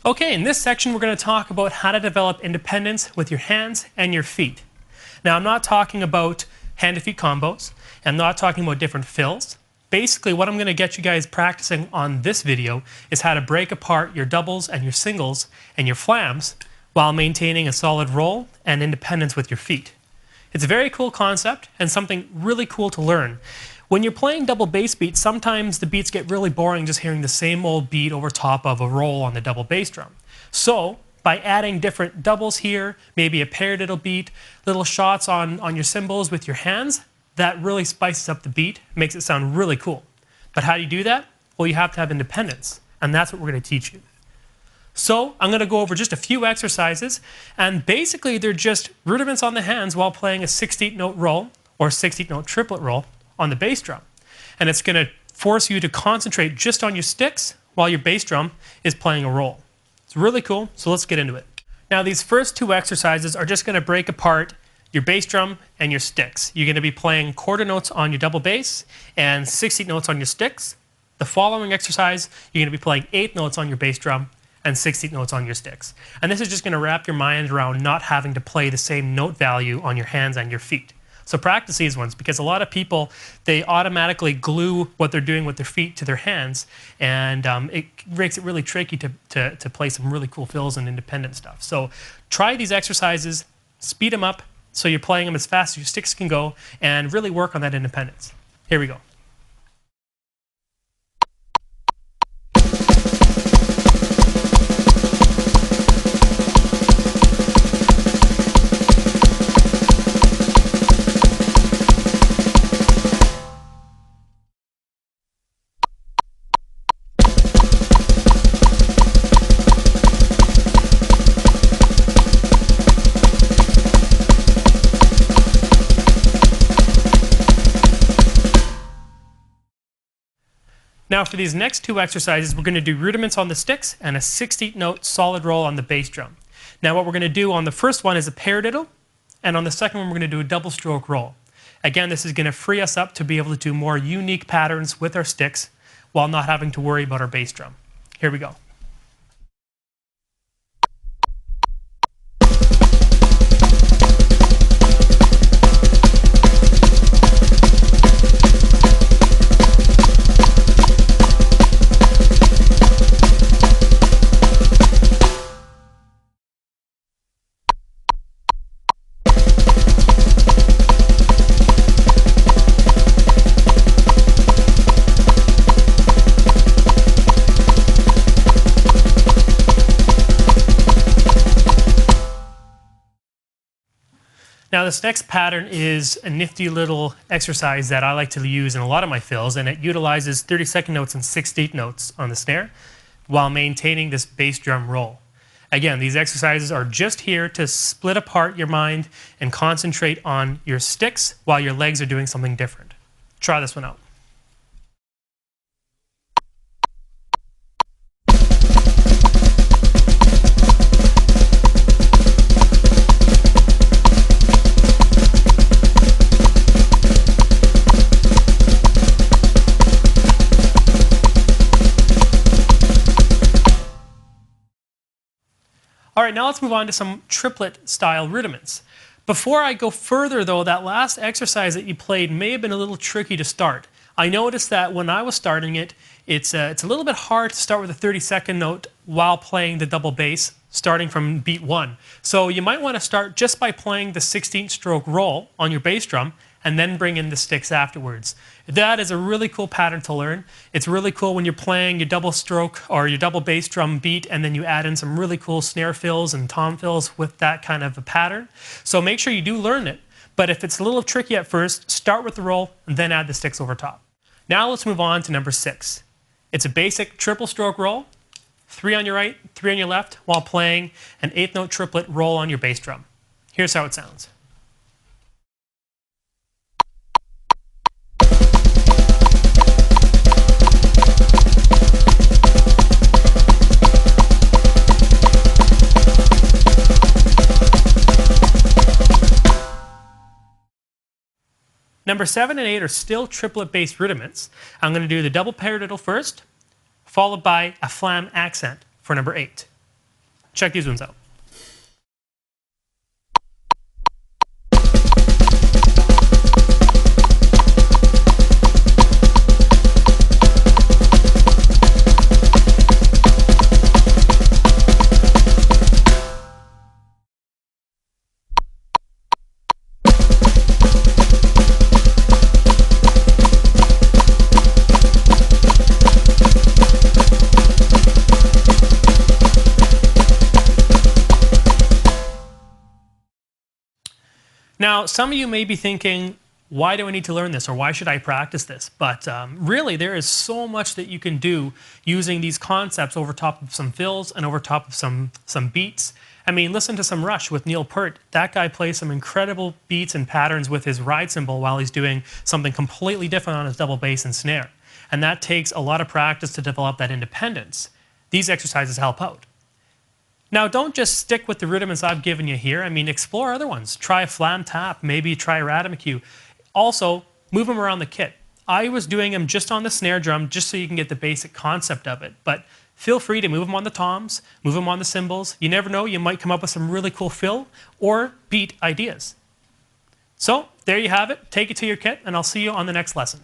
Okay, in this section we're going to talk about how to develop independence with your hands and your feet. Now I'm not talking about hand to feet combos, I'm not talking about different fills. Basically what I'm going to get you guys practicing on this video is how to break apart your doubles and your singles and your flams while maintaining a solid roll and independence with your feet. It's a very cool concept and something really cool to learn. When you're playing double bass beats, sometimes the beats get really boring just hearing the same old beat over top of a roll on the double bass drum. So by adding different doubles here, maybe a paradiddle beat, little shots on your cymbals with your hands, that really spices up the beat, makes it sound really cool. But how do you do that? Well, you have to have independence, and that's what we're going to teach you. So I'm going to go over just a few exercises, and basically they're just rudiments on the hands while playing a 16th note roll or 16th note triplet roll on the bass drum. And it's going to force you to concentrate just on your sticks while your bass drum is playing a roll. It's really cool, so let's get into it. Now these first two exercises are just going to break apart your bass drum and your sticks. You're going to be playing quarter notes on your double bass and 16th notes on your sticks. The following exercise, you're going to be playing 8th notes on your bass drum and 16th notes on your sticks. And this is just going to wrap your mind around not having to play the same note value on your hands and your feet. So practice these ones, because a lot of people, they automatically glue what they're doing with their feet to their hands, and it makes it really tricky to play some really cool fills and independent stuff. So try these exercises, speed them up so you're playing them as fast as your sticks can go, and really work on that independence. Here we go. Now for these next two exercises, we're going to do rudiments on the sticks and a 16th note solid roll on the bass drum. Now what we're going to do on the first one is a paradiddle, and on the second one we're going to do a double stroke roll. Again, this is going to free us up to be able to do more unique patterns with our sticks while not having to worry about our bass drum. Here we go. Now this next pattern is a nifty little exercise that I like to use in a lot of my fills, and it utilizes 32nd notes and 16th notes on the snare while maintaining this bass drum roll. Again, these exercises are just here to split apart your mind and concentrate on your sticks while your legs are doing something different. Try this one out. All right, now let's move on to some triplet style rudiments. Before I go further though, that last exercise that you played may have been a little tricky to start. I noticed that when I was starting it, it's a little bit hard to start with a 32nd note while playing the double bass, starting from beat 1. So you might want to start just by playing the 16th stroke roll on your bass drum and then bring in the sticks afterwards. That is a really cool pattern to learn. It's really cool when you're playing your double stroke or your double bass drum beat and then you add in some really cool snare fills and tom fills with that kind of a pattern. So make sure you do learn it, but if it's a little tricky at first, start with the roll and then add the sticks over top. Now let's move on to number 6. It's a basic triple stroke roll, 3 on your right, 3 on your left, while playing an 8th note triplet roll on your bass drum. Here's how it sounds. Number 7 and 8 are still triplet bass rudiments. I'm going to do the double paradiddle first, followed by a flam accent for number 8. Check these ones out. Now, some of you may be thinking, why do I need to learn this, or why should I practice this? But really, there is so much that you can do using these concepts over top of some fills and over top of some beats. I mean, listen to some Rush with Neil Peart. That guy plays some incredible beats and patterns with his ride cymbal while he's doing something completely different on his double bass and snare. And that takes a lot of practice to develop that independence. These exercises help out. Now, don't just stick with the rudiments I've given you here. I mean, explore other ones. Try a flam tap, maybe try a Radimacue. Also, move them around the kit. I was doing them just on the snare drum, just so you can get the basic concept of it. But feel free to move them on the toms, move them on the cymbals. You never know, you might come up with some really cool fill or beat ideas. So, there you have it. Take it to your kit, and I'll see you on the next lesson.